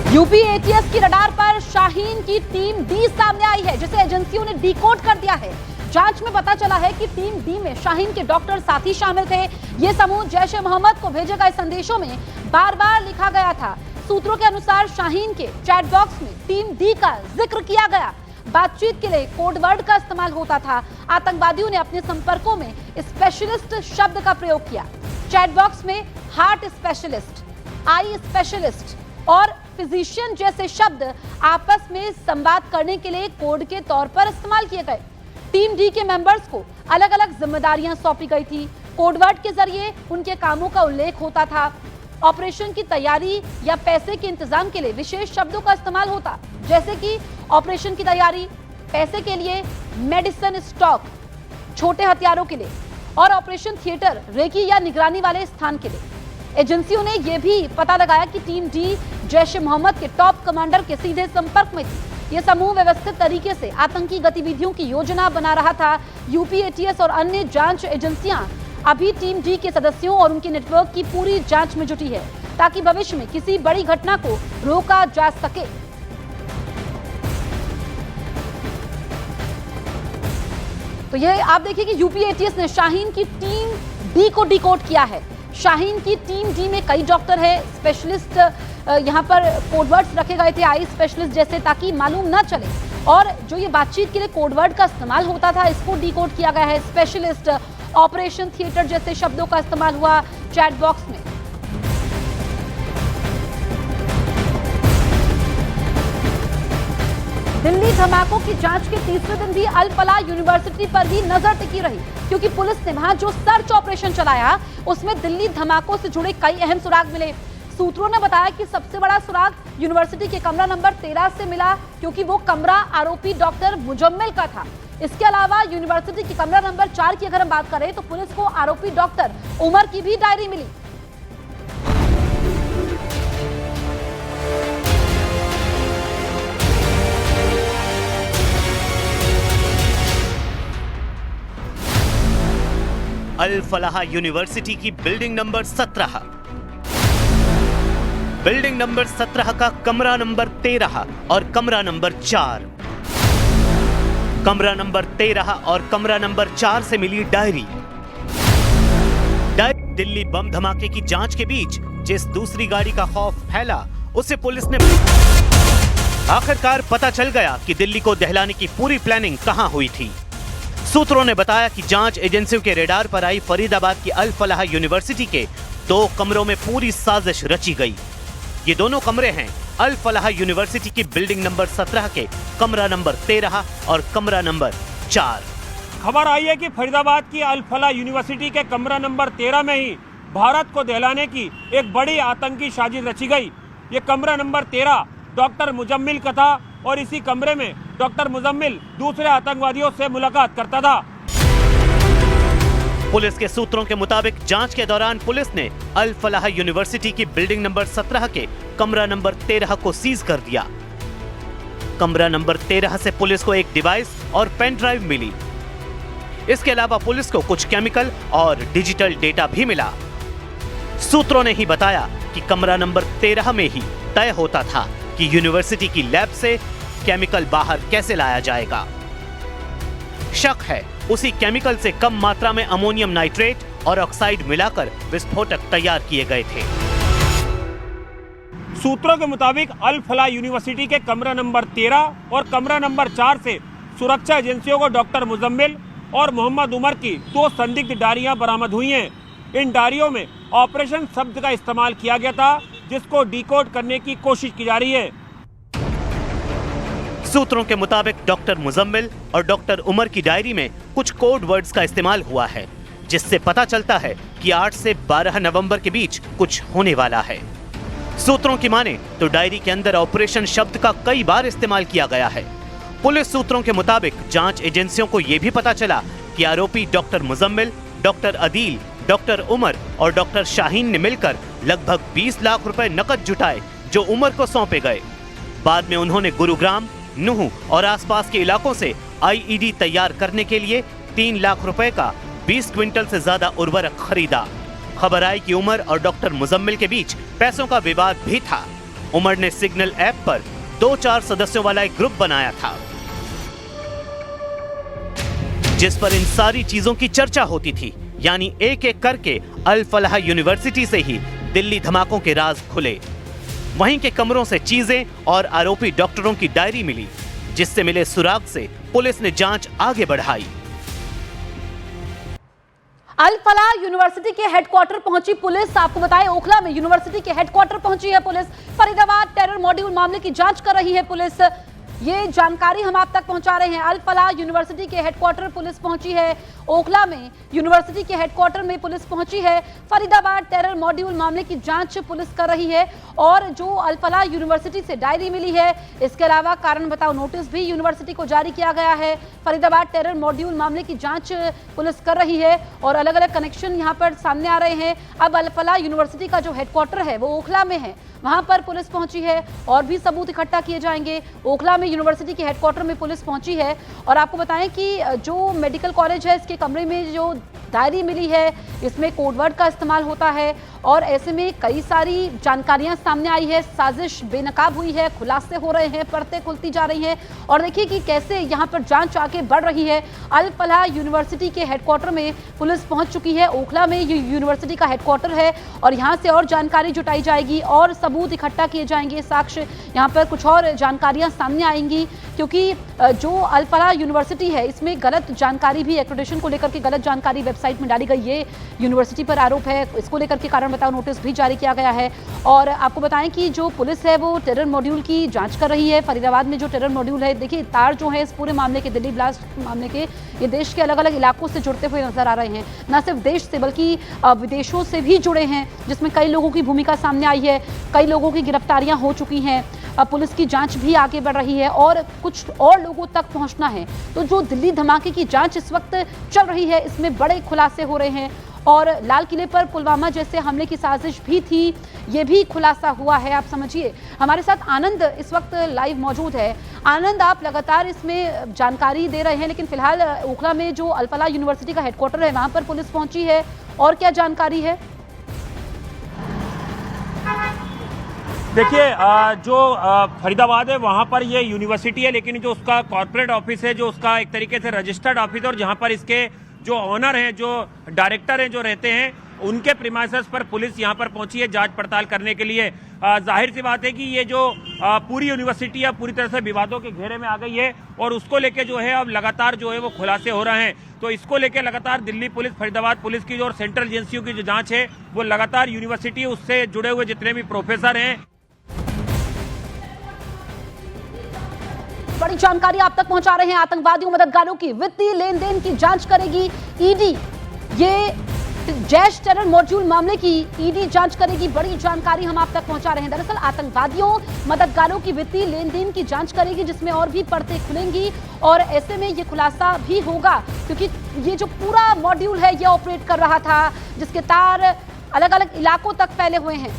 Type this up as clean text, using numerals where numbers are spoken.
UP ATS की radar पर शाहीन की टीम डी सामने आई है, जिसे एजेंसियों ने डिकोड कर दिया है। जांच में पता चला है कि टीम डी में शाहीन के डॉक्टर साथी शामिल थे। ये समूह जैश-ए-मोहम्मद को भेजे गए संदेशों में बार-बार लिखा गया था। सूत्रों के अनुसार शाहीन के चैट बॉक्स में टीम डी का जिक्र किया गया। बातचीत के लिए कोड वर्ड का इस्तेमाल होता था। आतंकवादियों ने अपने संपर्कों में स्पेशलिस्ट शब्द का प्रयोग किया। चैट बॉक्स में हार्ट स्पेशलिस्ट, आई स्पेशलिस्ट और फिजिशियन जैसे शब्द आपस में संवाद करने के लिए कोड के तौर पर इस्तेमाल किए गए। टीम डी के मेंबर्स को अलग अलग जिम्मेदारियां सौंपी गई थी। कोडवर्ड के जरिए उनके कामों का उल्लेख होता था। ऑपरेशन की तैयारी या पैसे के इंतजाम के लिए विशेष शब्दों का इस्तेमाल होता, जैसे कि ऑपरेशन की तैयारी, पैसे के लिए मेडिसिन स्टॉक, छोटे हथियारों के लिए, और ऑपरेशन थिएटर रेकी या निगरानी वाले स्थान के लिए। एजेंसियों ने यह भी पता लगाया कि टीम डी जैश-ए-मोहम्मद के टॉप कमांडर के सीधे संपर्क में थी। यह समूह व्यवस्थित तरीके से आतंकी गतिविधियों की योजना बना रहा था। यूपी एटीएस और अन्य जांच एजेंसियां अभी टीम डी के सदस्यों और उनके नेटवर्क की पूरी जांच में जुटी है, ताकि भविष्य में किसी बड़ी घटना को रोका जा सके। तो ये आप देखिए कि यूपी एटीएस ने शाहीन की टीम डी को डिकोड किया है। शाहीन की टीम डी में कई डॉक्टर है, स्पेशलिस्ट, यहाँ पर कोडवर्ड्स रखे गए थे आई स्पेशलिस्ट जैसे, ताकि मालूम ना चले। और जो ये बातचीत के लिए कोडवर्ड का इस्तेमाल होता था, इसको डिकोड किया गया है। स्पेशलिस्ट, ऑपरेशन थिएटर जैसे शब्दों का इस्तेमाल हुआ चैट बॉक्स में। दिल्ली धमाकों की जांच के तीसरे दिन भी अल फलाह यूनिवर्सिटी पर भी नजर टिकी रही, क्योंकि पुलिस ने वहां जो सर्च ऑपरेशन चलाया उसमें दिल्ली धमाकों से जुड़े कई अहम सुराग मिले। सूत्रों ने बताया कि सबसे बड़ा सुराग यूनिवर्सिटी के कमरा नंबर 13 से मिला, क्योंकि वो कमरा आरोपी डॉक्टर मुजम्मिल का था। इसके अलावा यूनिवर्सिटी के कमरा नंबर 4 की अगर हम बात करें तो पुलिस को आरोपी डॉक्टर उमर की भी डायरी मिली। अल फलाह यूनिवर्सिटी की बिल्डिंग नंबर 17, बिल्डिंग नंबर 17 का कमरा नंबर 13 और कमरा नंबर 4। कमरा नंबर 13 और कमरा नंबर 4 से मिली डायरी। दिल्ली बम धमाके की जांच के बीच जिस दूसरी गाड़ी का खौफ फैला, उसे पुलिस ने आखिरकार पता चल गया कि दिल्ली को दहलाने की पूरी प्लानिंग कहां हुई थी। सूत्रों ने बताया कि जांच एजेंसियों के रेडार पर आई फरीदाबाद की अल फलाह यूनिवर्सिटी के 2 कमरों में पूरी साजिश रची गई। ये दोनों कमरे हैं अल फलाह यूनिवर्सिटी की बिल्डिंग नंबर 17 के कमरा नंबर 13 और कमरा नंबर 4। खबर आई है कि फरीदाबाद की अल फलाह यूनिवर्सिटी के कमरा नंबर 13 में ही भारत को दहलाने की एक बड़ी आतंकी साजिश रची गई। ये कमरा नंबर 13 डॉक्टर मुजम्मिल का था और इसी कमरे में डॉक्टर मुजम्मिल दूसरे आतंकवादियों से मुलाकात करता था। पुलिस के सूत्रों के मुताबिक जांच के दौरान पुलिस ने अल फलाह यूनिवर्सिटी की बिल्डिंग नंबर 17 के कमरा नंबर 13 को सीज कर दिया। कमरा नंबर 13 से पुलिस को एक डिवाइस और पेन ड्राइव मिली। इसके अलावा पुलिस को कुछ केमिकल और डिजिटल डेटा भी मिला। सूत्रों ने ही बताया कि कमरा नंबर 13 में ही तय होता था कि यूनिवर्सिटी की लैब से केमिकल बाहर कैसे लाया जाएगा। शक है उसी केमिकल से कम मात्रा में अमोनियम नाइट्रेट और ऑक्साइड मिलाकर विस्फोटक तैयार किए गए थे। सूत्रों के मुताबिक अल फलाह यूनिवर्सिटी के कमरा नंबर 13 और कमरा नंबर 4 से सुरक्षा एजेंसियों को डॉक्टर मुजम्मिल और मोहम्मद उमर की 2 संदिग्ध डायरियां बरामद हुई हैं। इन डायरियों में ऑपरेशन शब्द का इस्तेमाल किया गया था, जिसको डिकोड करने की कोशिश की जा रही है। सूत्रों के मुताबिक डॉक्टर मुजम्मिल और डॉक्टर उमर की डायरी में कुछ कोड वर्ड्स का इस्तेमाल हुआ है, जिससे पता चलता है कि 8 से 12 नवंबर के बीच कुछ होने वाला है। सूत्रों की माने तो डायरी के अंदर ऑपरेशन शब्द का कई बार इस्तेमाल किया गया है। पुलिस सूत्रों के मुताबिक जांच एजेंसियों को यह भी पता चला कि आरोपी doctor Muzammil, doctor Adeel, doctor Umar और डॉक्टर शाहीन ने मिलकर लगभग 20 लाख रुपए नकद जुटाए, जो उमर को सौंपे गए। बाद में उन्होंने गुरुग्राम, नूह और आसपास के इलाकों से आईईडी तैयार करने के लिए 3 लाख रुपए का 20 क्विंटल से ज्यादा उर्वरक खरीदा। खबर आई कि उमर और डॉक्टर मुजम्मिल के बीच पैसों का विवाद भी था। उमर ने सिग्नल ऐप पर 2-4 सदस्यों वाला एक ग्रुप बनाया था, जिस पर इन सारी चीजों की चर्चा होती थी। यानी एक एक करके अल फलाह यूनिवर्सिटी से ही दिल्ली धमाकों के राज खुले। वहीं के कमरों से चीजें और आरोपी डॉक्टरों की डायरी मिली, जिससे मिले सुराग से पुलिस ने जांच आगे बढ़ाई। अल फलाह यूनिवर्सिटी के हेडक्वार्टर पहुंची पुलिस। आपको बताएं, ओखला में यूनिवर्सिटी के हेडक्वार्टर पहुंची है पुलिस। फरीदाबाद टेरर मॉड्यूल मामले की जांच कर रही है पुलिस। ये जानकारी हम आप तक पहुंचा रहे हैं। अल फलाह यूनिवर्सिटी के हेडक्वार्टर पुलिस पहुंची है। ओखला में यूनिवर्सिटी के हेडक्वार्टर में पुलिस पहुंची है। फरीदाबाद टेरर मॉड्यूल मामले की जांच पुलिस कर रही है। और जो अल फलाह यूनिवर्सिटी से डायरी मिली है, इसके अलावा कारण बताओ नोटिस भी यूनिवर्सिटी को जारी किया गया है। फरीदाबाद टेरर मॉड्यूल मामले की जांच पुलिस कर रही है और अलग अलग कनेक्शन यहाँ पर सामने आ रहे हैं। अब अल फलाह यूनिवर्सिटी का जो हेडक्वार्टर है वो ओखला में है, वहां पर पुलिस पहुंची है और भी सबूत इकट्ठा किए जाएंगे। ओखला में यूनिवर्सिटी के हेडक्वार्टर में पुलिस पहुंची है। और आपको बताएं कि जो मेडिकल कॉलेज है, इसके कमरे में जो डायरी मिली है, इसमें कोडवर्ड का इस्तेमाल होता है और ऐसे में कई सारी जानकारियां सामने आई है। साजिश बेनकाब हुई है, खुलासे हो रहे हैं, परतें खुलती जा रही हैं। और देखिए कि कैसे यहां पर जांच आगे बढ़ रही है। अल फलाह यूनिवर्सिटी के हेडक्वार्टर में पुलिस पहुंच चुकी है। ओखला में ये यूनिवर्सिटी का हेडक्वार्टर है और यहां से और जानकारी जुटाई जाएगी और सबूत इकट्ठा किए जाएंगे, साक्ष्य, यहाँ पर कुछ और जानकारियां सामने आएंगी। क्योंकि जो अल फलाह यूनिवर्सिटी है, इसमें गलत जानकारी भी, एक्रेडिटेशन को लेकर के गलत जानकारी वेबसाइट में डाली गई, ये यूनिवर्सिटी पर आरोप है। इसको लेकर के कारण बताओ नोटिस भी जारी किया गया है। और आपको बताएं कि जो पुलिस है वो टेरर मॉड्यूल की जांच कर रही है। फरीदाबाद में जो टेरर मॉड्यूल है, देखिए तार जो है इस पूरे मामले के, दिल्ली ब्लास्ट मामले के, ये देश के अलग अलग इलाकों से जुड़ते हुए नजर आ रहे हैं। न सिर्फ देश से बल्कि विदेशों से भी जुड़े हैं, जिसमें कई लोगों की भूमिका सामने आई है, कई लोगों की गिरफ्तारियां हो चुकी हैं। पुलिस की जांच भी आगे बढ़ रही है और कुछ और लोगों तक पहुंचना है। तो जो दिल्ली धमाके की जांच इस वक्त चल रही है, इसमें बड़े खुलासे हो रहे हैं। और लाल किले पर पुलवामा जैसे हमले की साजिश भी थी, ये भी खुलासा हुआ है। आप समझिए, हमारे साथ आनंद इस वक्त लाइव मौजूद है। आनंद, आप लगातार इसमें जानकारी दे रहे हैं, लेकिन फिलहाल ओखला में जो अल फलाह यूनिवर्सिटी का हेडक्वार्टर है, वहां पर पुलिस पहुंची है और क्या जानकारी है? देखिए, जो फरीदाबाद है वहाँ पर ये यूनिवर्सिटी है, लेकिन जो उसका कॉर्पोरेट ऑफिस है, जो उसका एक तरीके से रजिस्टर्ड ऑफिस है, और जहाँ पर इसके जो ऑनर हैं, जो डायरेक्टर हैं, जो रहते हैं, उनके प्रीमाइसेस पर पुलिस यहाँ पर पहुंची है जांच पड़ताल करने के लिए। जाहिर सी बात है कि ये जो पूरी यूनिवर्सिटी है पूरी तरह से विवादों के घेरे में आ गई है और उसको लेके जो है अब लगातार जो है वो खुलासे हो रहे हैं। तो इसको लेके लगातार दिल्ली पुलिस, फरीदाबाद पुलिस की जो और सेंट्रल एजेंसियों की जो जांच है वो लगातार यूनिवर्सिटी, उससे जुड़े हुए जितने भी प्रोफेसर हैं। बड़ी जानकारी आप तक पहुंचा रहे हैं। आतंकवादियों मददगारों की वित्तीय लेन देन की जांच करेगी ईडी। ये जैश टेरर मॉड्यूल मामले की ईडी जांच करेगी। बड़ी जानकारी हम आप तक पहुंचा रहे हैं। दरअसल आतंकवादियों मददगारों की वित्तीय लेन देन की जांच करेगी, जिसमें और भी परतें खुलेंगी और ऐसे में ये खुलासा भी होगा, क्योंकि ये जो पूरा मॉड्यूल है ये ऑपरेट कर रहा था, जिसके तार अलग अलग इलाकों तक फैले हुए हैं।